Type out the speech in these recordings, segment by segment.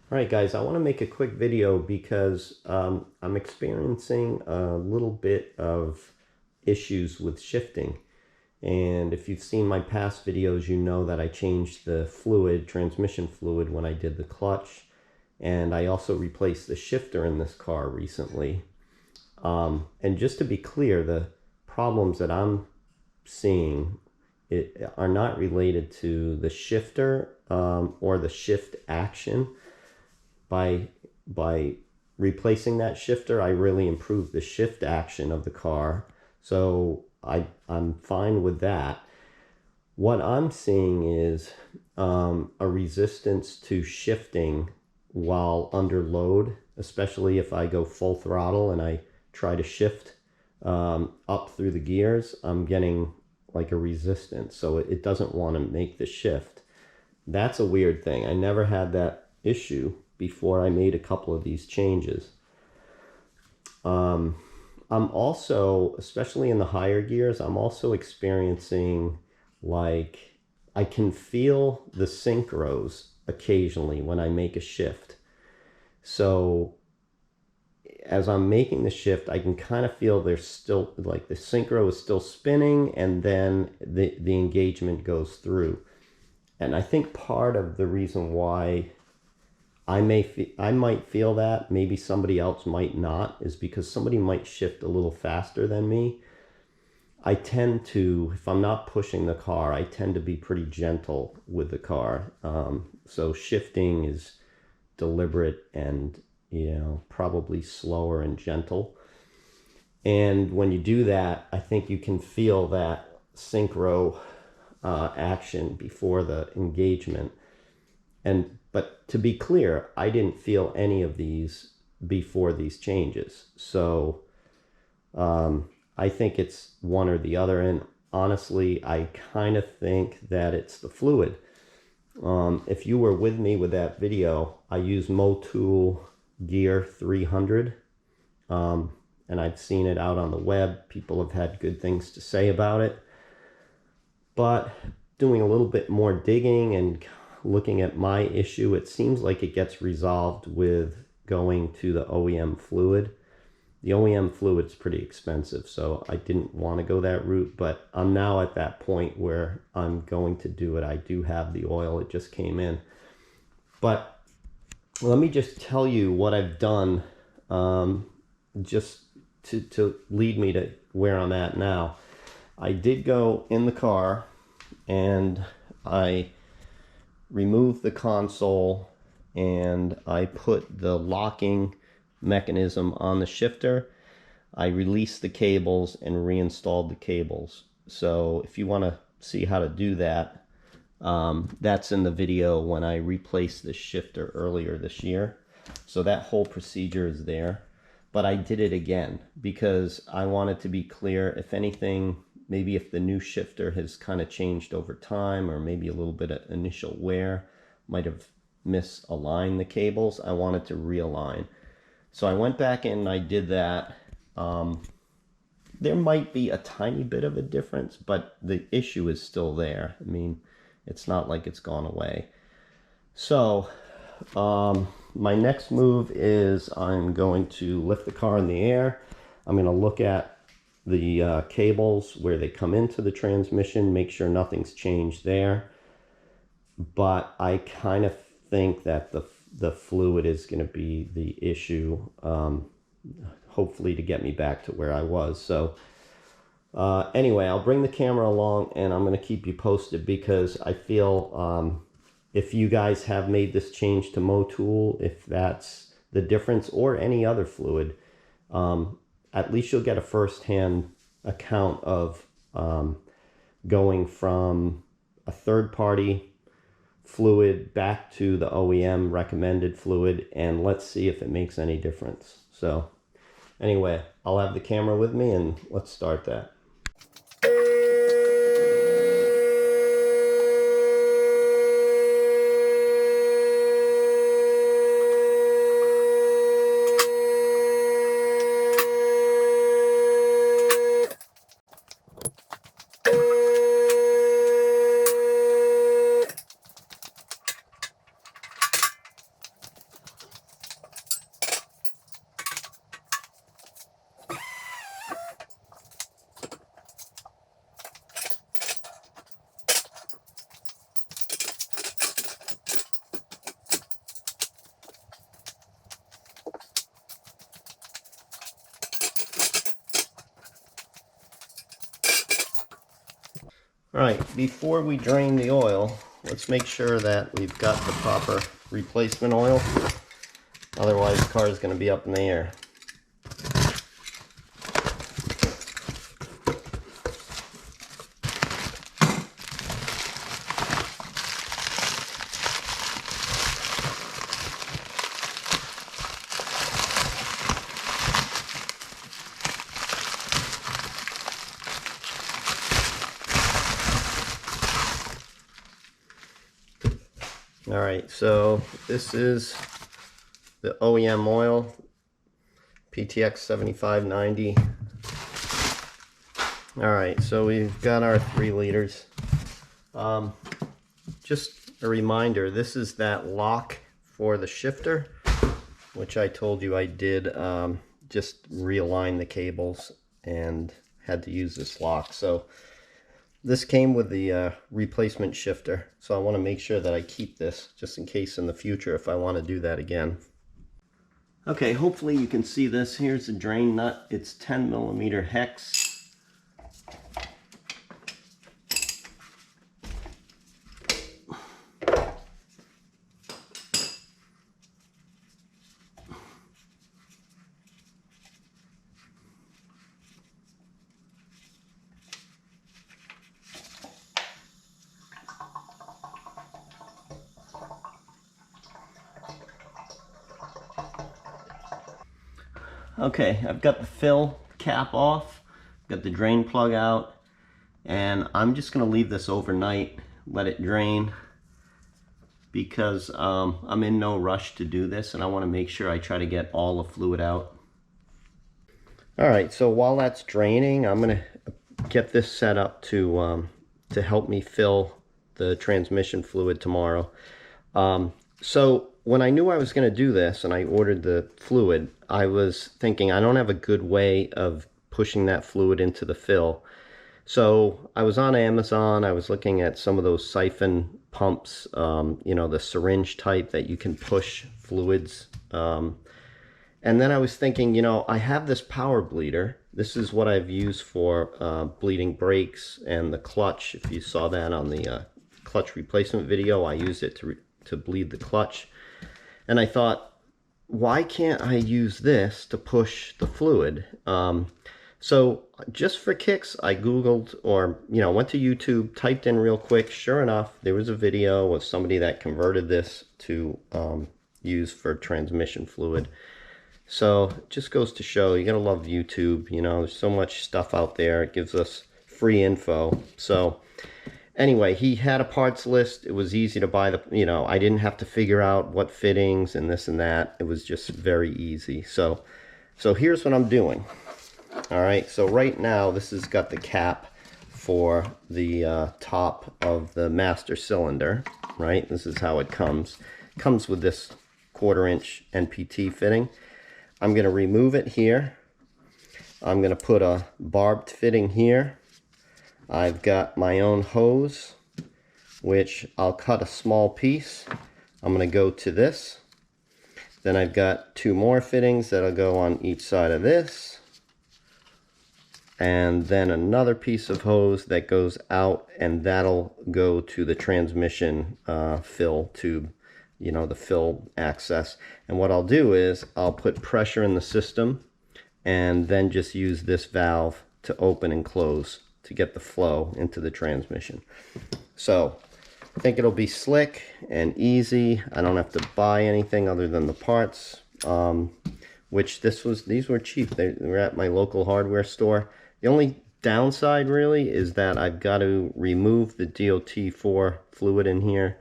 All right, guys, I want to make a quick video because I'm experiencing a little bit of issues with shifting. And if you've seen my past videos, you know that I changed the fluid, transmission fluid, when I did the clutch. And I also replaced the shifter in this car recently. And just to be clear, the problems that I'm seeing are not related to the shifter or the shift action. By replacing that shifter, I really improved the shift action of the car. So I'm fine with that. What I'm seeing is a resistance to shifting while under load, especially if I go full throttle and I try to shift up through the gears. I'm getting like a resistance, so it doesn't want to make the shift. That's a weird thing. I never had that issue before I made a couple of these changes. I'm also, especially in the higher gears, I'm also experiencing like I can feel the synchros occasionally when I make a shift. So as I'm making the shift, I can kind of feel there's still like the synchro is still spinning, and then the engagement goes through. And I think part of the reason why I might feel that, maybe somebody else might not, is because somebody might shift a little faster than me. I tend to, if I'm not pushing the car, I tend to be pretty gentle with the car. So shifting is deliberate and, probably slower and gentle. And when you do that, I think you can feel that synchro action before the engagement. But to be clear, I didn't feel any of these before these changes. So I think it's one or the other. And honestly, I kind of think that it's the fluid. If you were with me with that video, I use Motul Gear 300. And I've seen it out on the web. People have had good things to say about it. But doing a little bit more digging and looking at my issue, it seems like it gets resolved with going to the OEM fluid. The OEM fluid's pretty expensive, so I didn't want to go that route, but I'm now at that point where I'm going to do it. I do have the oil, it just came in. But let me just tell you what I've done, just to lead me to where I'm at now. I did go in the car and I removed the console and I put the locking mechanism on the shifter. I released the cables and reinstalled the cables. So if you want to see how to do that, that's in the video when I replaced the shifter earlier this year. So that whole procedure is there. But I did it again because I wanted to be clear. If anything, maybe if the new shifter has kind of changed over time, or maybe a little bit of initial wear might have misaligned the cables, I wanted to realign. So I went back in and I did that. There might be a tiny bit of a difference, but the issue is still there. I mean, it's not like it's gone away. So my next move is I'm going to lift the car in the air. I'm going to look at the cables where they come into the transmission, make sure nothing's changed there. But I kind of think that the fluid is going to be the issue, hopefully to get me back to where I was. So anyway, I'll bring the camera along and I'm going to keep you posted, because I feel if you guys have made this change to Motul, if that's the difference, or any other fluid, at least you'll get a first-hand account of going from a third-party fluid back to the OEM recommended fluid, and let's see if it makes any difference. So anyway, I'll have the camera with me and let's start that. All right, before we drain the oil, let's make sure that we've got the proper replacement oil. Otherwise, the car is going to be up in the air. All right, so this is the OEM oil, PTX 7590. All right, so we've got our 3 liters. Just a reminder, this is that lock for the shifter, which I told you I did just realign the cables and had to use this lock. So this came with the replacement shifter, so I want to make sure that I keep this just in case in the future if I want to do that again. Okay, hopefully you can see this. Here's the drain nut. It's 10mm hex. Okay, I've got the fill cap off, got the drain plug out, and I'm just going to leave this overnight, let it drain, because I'm in no rush to do this, and I want to make sure I try to get all the fluid out. Alright, so while that's draining, I'm going to get this set up to help me fill the transmission fluid tomorrow. So when I knew I was going to do this and I ordered the fluid, I was thinking I don't have a good way of pushing that fluid into the fill. So I was on Amazon, I was looking at some of those siphon pumps, you know, the syringe type that you can push fluids. And then I was thinking, you know, I have this power bleeder. This is what I've used for bleeding brakes and the clutch. If you saw that on the clutch replacement video, I used it to bleed the clutch. And I thought, why can't I use this to push the fluid? So just for kicks, I Googled, or, you know, went to YouTube, typed in real quick. Sure enough, there was a video of somebody that converted this to use for transmission fluid. So it just goes to show, you gotta love YouTube. You know, there's so much stuff out there. It gives us free info. So anyway, he had a parts list. It was easy to buy the, you know, I didn't have to figure out what fittings and this and that. It was just very easy. So here's what I'm doing. All right, so right now this has got the cap for the top of the master cylinder, right? This is how it comes. It comes with this 1/4" NPT fitting. I'm gonna remove it here. I'm gonna put a barbed fitting here. I've got my own hose, which I'll cut a small piece. I'm going to go to this. Then I've got 2 more fittings that'll go on each side of this. And then another piece of hose that goes out, and that'll go to the transmission fill tube, you know, the fill access. And what I'll do is I'll put pressure in the system and then just use this valve to open and close to get the flow into the transmission. So I think it'll be slick and easy. I don't have to buy anything other than the parts, which these were cheap. They were at my local hardware store. The only downside really is that I've got to remove the DOT4 fluid in here,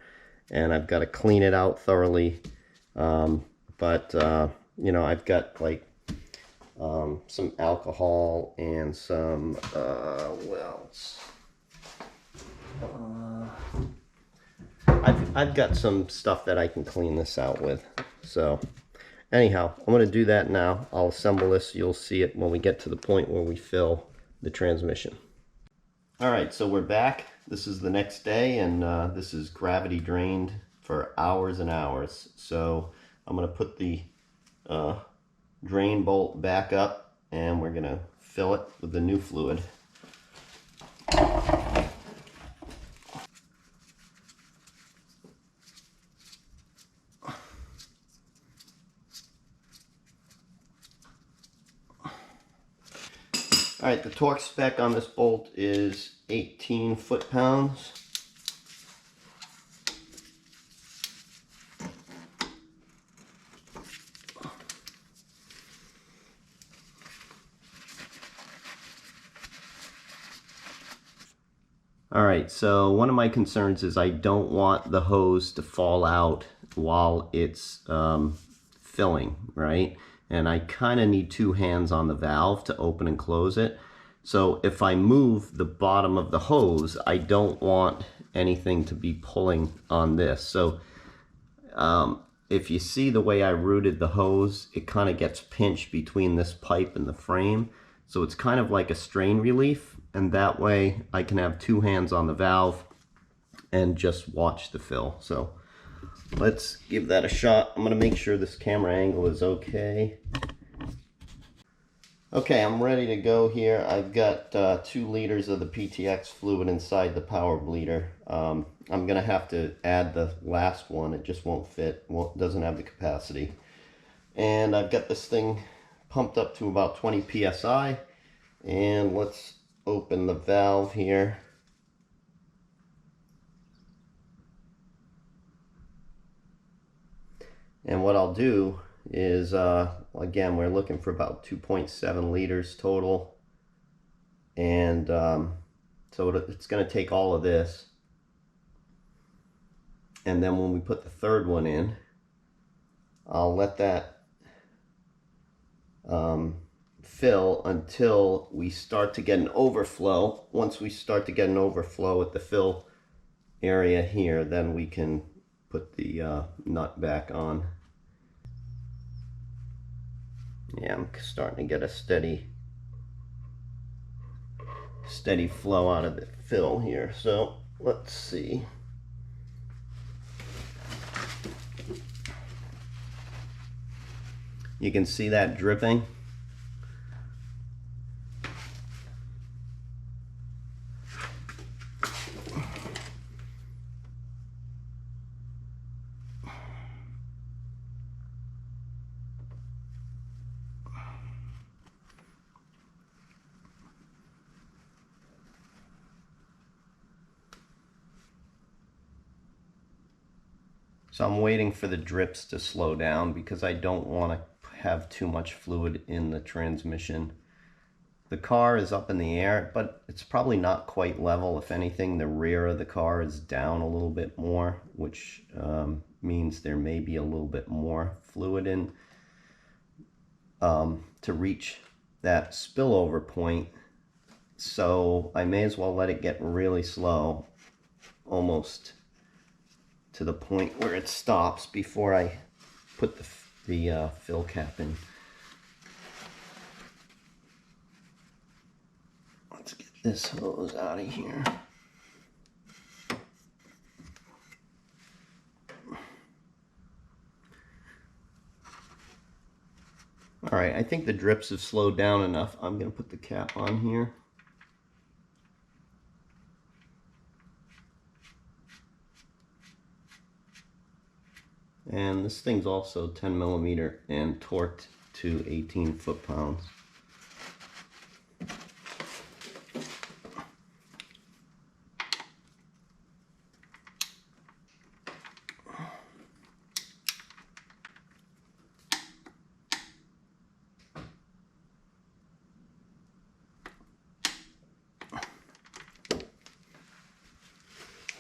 and I've got to clean it out thoroughly. You know, I've got like some alcohol and some what else? I've got some stuff that I can clean this out with. So anyhow, I'm going to do that now. I'll assemble this. You'll see it when we get to the point where we fill the transmission. All right, so we're back. This is the next day, and this is gravity drained for hours and hours. So I'm going to put the drain bolt back up, and we're going to fill it with the new fluid. Alright, the torque spec on this bolt is 18 foot-pounds. Alright, so one of my concerns is I don't want the hose to fall out while it's filling, right? And I kind of need two hands on the valve to open and close it. So if I move the bottom of the hose, I don't want anything to be pulling on this. So if you see the way I routed the hose, it kind of gets pinched between this pipe and the frame. So it's kind of like a strain relief, and that way I can have two hands on the valve and just watch the fill. So let's give that a shot. I'm going to make sure this camera angle is okay. Okay, I'm ready to go here. I've got 2 liters of the PTX fluid inside the power bleeder. I'm going to have to add the last one. It just won't fit. Doesn't have the capacity. And I've got this thing pumped up to about 20 psi. And let's open the valve here. And what I'll do is, again, we're looking for about 2.7 liters total. And so it's going to take all of this. And then when we put the third one in, I'll let that fill until we start to get an overflow. Once we start to get an overflow at the fill area here, then we can put the nut back on. Yeah, I'm starting to get a steady flow out of the fill here. So let's see. You can see that dripping. So I'm waiting for the drips to slow down because I don't want to have too much fluid in the transmission. The car is up in the air, but it's probably not quite level. If anything, the rear of the car is down a little bit more, which means there may be a little bit more fluid in to reach that spillover point. So I may as well let it get really slow, almost to the point where it stops before I put the fill cap in. Let's get this hose out of here. All right, I think the drips have slowed down enough. I'm going to put the cap on here. And this thing's also 10 millimeter and torqued to 18 foot-pounds.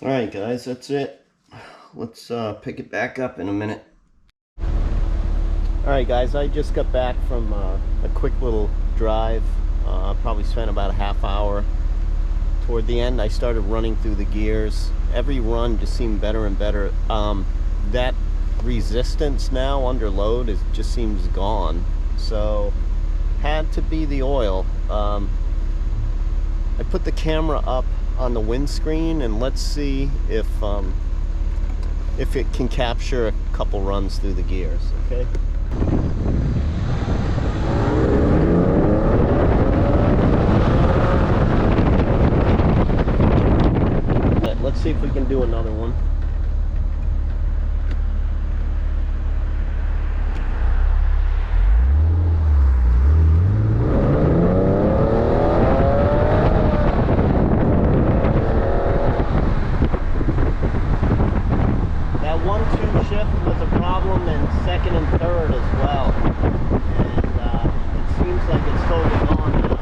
All right, guys, that's it. Let's pick it back up in a minute. Alright guys, I just got back from a quick little drive. Probably spent about a half hour. Toward the end I started running through the gears. Every run just seemed better and better. That resistance now under load just seems gone. So had to be the oil. I put the camera up on the windscreen and let's see if it can capture a couple runs through the gears, okay? Let's see if we can do another one. and third as well. And it seems like it's holding on now.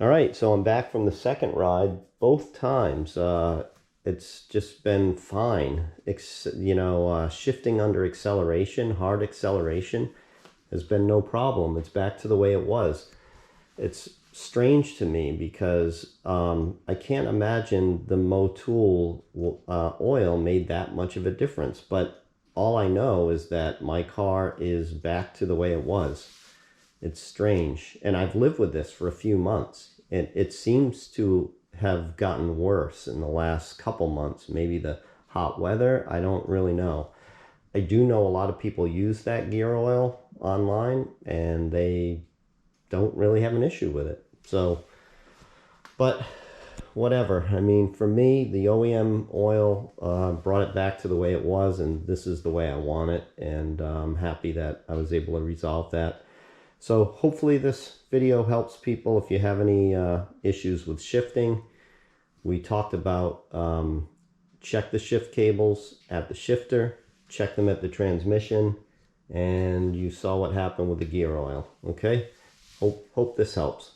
All right, so I'm back from the second ride. Both times, it's just been fine. Shifting under acceleration, hard acceleration, has been no problem. It's back to the way it was. It's strange to me because I can't imagine the Motul oil made that much of a difference. But all I know is that my car is back to the way it was. It's strange. And I've lived with this for a few months. And it seems to have gotten worse in the last couple months. Maybe the hot weather, I don't really know. I do know a lot of people use that gear oil online and they don't really have an issue with it. So, but whatever. I mean, for me, the OEM oil brought it back to the way it was, and this is the way I want it. And I'm happy that I was able to resolve that. So hopefully this video helps people. If you have any issues with shifting, we talked about check the shift cables at the shifter, check them at the transmission, and you saw what happened with the gear oil. Okay, hope this helps.